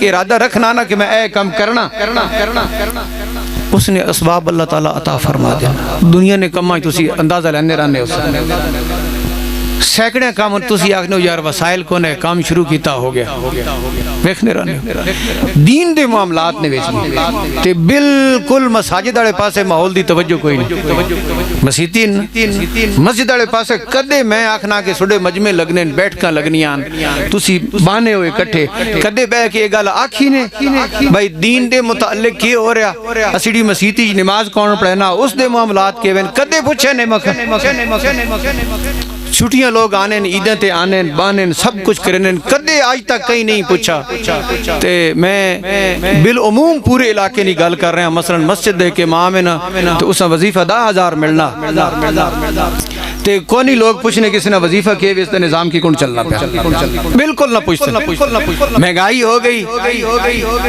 کہ ارادہ رکھنا نا کہ میں اے کم کرنا اس نے اسباب اللہ تعالیٰ عطا فرما دینا. دنیا نے کمائی تسی اندازہ لینے رہنے اس سینکڑے کام تسی آکھنے ہو یار وسائل کو نے کام شروع کیتا ہو گیا ویکھنے رہنے دین دے معاملات نے ویچ تے بالکل مساجد والے پاسے ماحول دی توجہ کوئی نہیں. مسجد والے پاسے کدے میں آکھنا کہ سڈے مجمع لگنے بیٹھکاں لگنیاں تسی بانے ہوئے کٹھے کدے بہ کے گل آکھی نے بھائی دین دے متعلق کی ہو رہا اسیڑی مسیتی نماز کون پڑھنا اس دے معاملات کے وین کدے پوچھے نے چھٹیاں لوگ آنے عیدیں تے آنے بانے سب کچھ کرنے کدے آج تک کہیں نہیں پوچھا. تے میں بالعموم پورے علاقے نہیں گل کر رہے ہیں مثلا مسجد دے کے امام ہے نا تو اس میں وظیفہ 10,000 ملنا تے کونی لوگ پوچھنے کسی نے وظیفہ کیے اس نظام کی کون چلنا پہ بالکل نہ پوچھتے. مہنگائی ہو گئی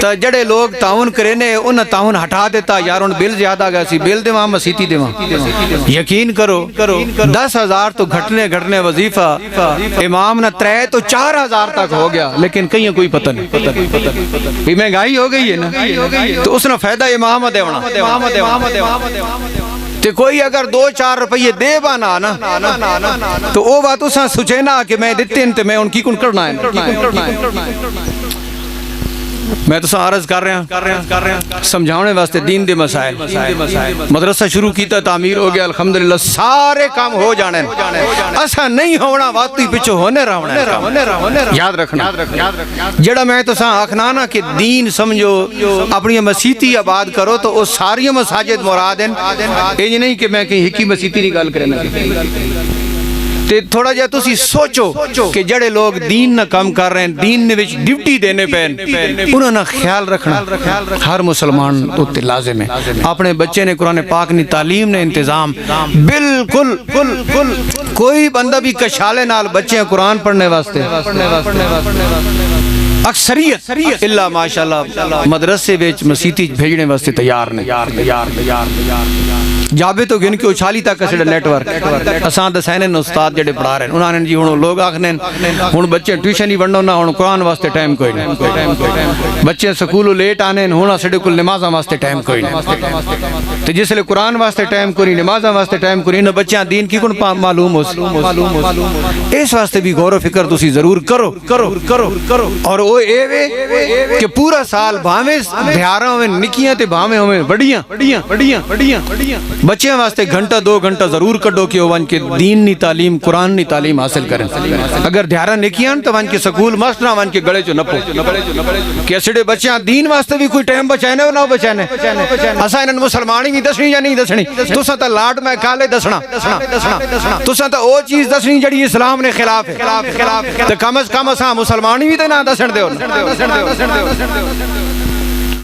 تو جڑے لوگ تعاون کرنے انہیں تعاون ہٹا دیتا یار ان بل زیادہ گیا سی بل دے وہاں مسیتی دے وہاں. یقین کرو 10,000 تو گھٹنے وظیفہ امام نہ 3 تو 4,000 تک ہو گیا لیکن کہیں کوئی پتہ نہیں. مہنگائی ہو گئی ہے نا تو اس نے فائدہ امام دے تے کوئی اگر 2-4 روپیے دے بانا نا تو وہ بات اساں سوچے نا کہ میں دیتے ہیں تے میں ان کی کن کرنا ہے. میں تو عرض کر رہا ہوں سمجھانے واسطے دین دے مسائل مدرسہ شروع کیتا تعمیر ہو گیا الحمدللہ سارے کام ہو جانے ایسا نہیں ہونا واقعی پچھو ہونے رہا یاد رکھنا جڑا میں تو آکھنا نا کہ دین سمجھو اپنی مسیتی آباد کرو تو وہ ساری مساجد مراد ہیں یہ نہیں کہ میں کہیں ہکی مسیتی نہیں گل کرنا. تھوڑا جا تسی سوچو کہ جڑے لوگ دین نہ کام کر رہے ہیں دین نے وچ ڈیوٹی دینے پہ انہوں نے خیال رکھنا ہر مسلمان تو لازم ہے. اپنے بچے نے قرآن پاک نے تعلیم نے انتظام بالکل کوئی بندہ بھی کشالے نال بچے ہیں قرآن پڑھنے واسطے اکثریت اللہ ماشاءاللہ مدرسے وچ مسیتی بھیجنے واسطے تیار نہیں. جابے تو گن کے اچھالی تک کسڑے نیٹ ورک اسان دسائنے استاد جڑے پڑھا رہے ہیں انہوں نے جی ہوں لوگ آکھنے ہوں بچے ٹیوشن ہی بڑھنا ہوں قرآن واسطے ٹائم کوئی نہیں. بچے سکولوں لیٹ آنے ہوں سڑے کل نمازاں واسطے ٹائم کوئی نہیں. تو جس لئے قرآن واسطے ٹائم کوئی نمازاں واسطے ٹائم کوئی انہیں بچیاں دین کی کن معلوم ہو اس واسطے بھی غور و فکر تسی ضرور کرو اور وہ اے وے کہ پورا سال بھاویں دھیاراں ہوئے نکیاں تے بھاویں ہوئے بڑیاں بچیاں واسطے گھنٹہ 2 گھنٹہ ضرور کڈو کہ وان کے دین نی تعلیم قرآن نی تعلیم حاصل کریں. اگر دھیارہ نکیاں تو وان کے سکول ماسٹرہ وان کے گڑے جو نپو کہ اسڑے بچیاں دین واسطے بھی کوئی ٹائم بچائنے ہو نہ بچائنے اسا انہاں مسلمانی بھی دسنی یا نہیں دسنی تساں تا لاٹ میں کالے دسنا تساں تا او چیز دسنی جڑی اسلام نے خلاف ہے تو کم از کم اساں مسلمانی بھی تے نہ دسن دیو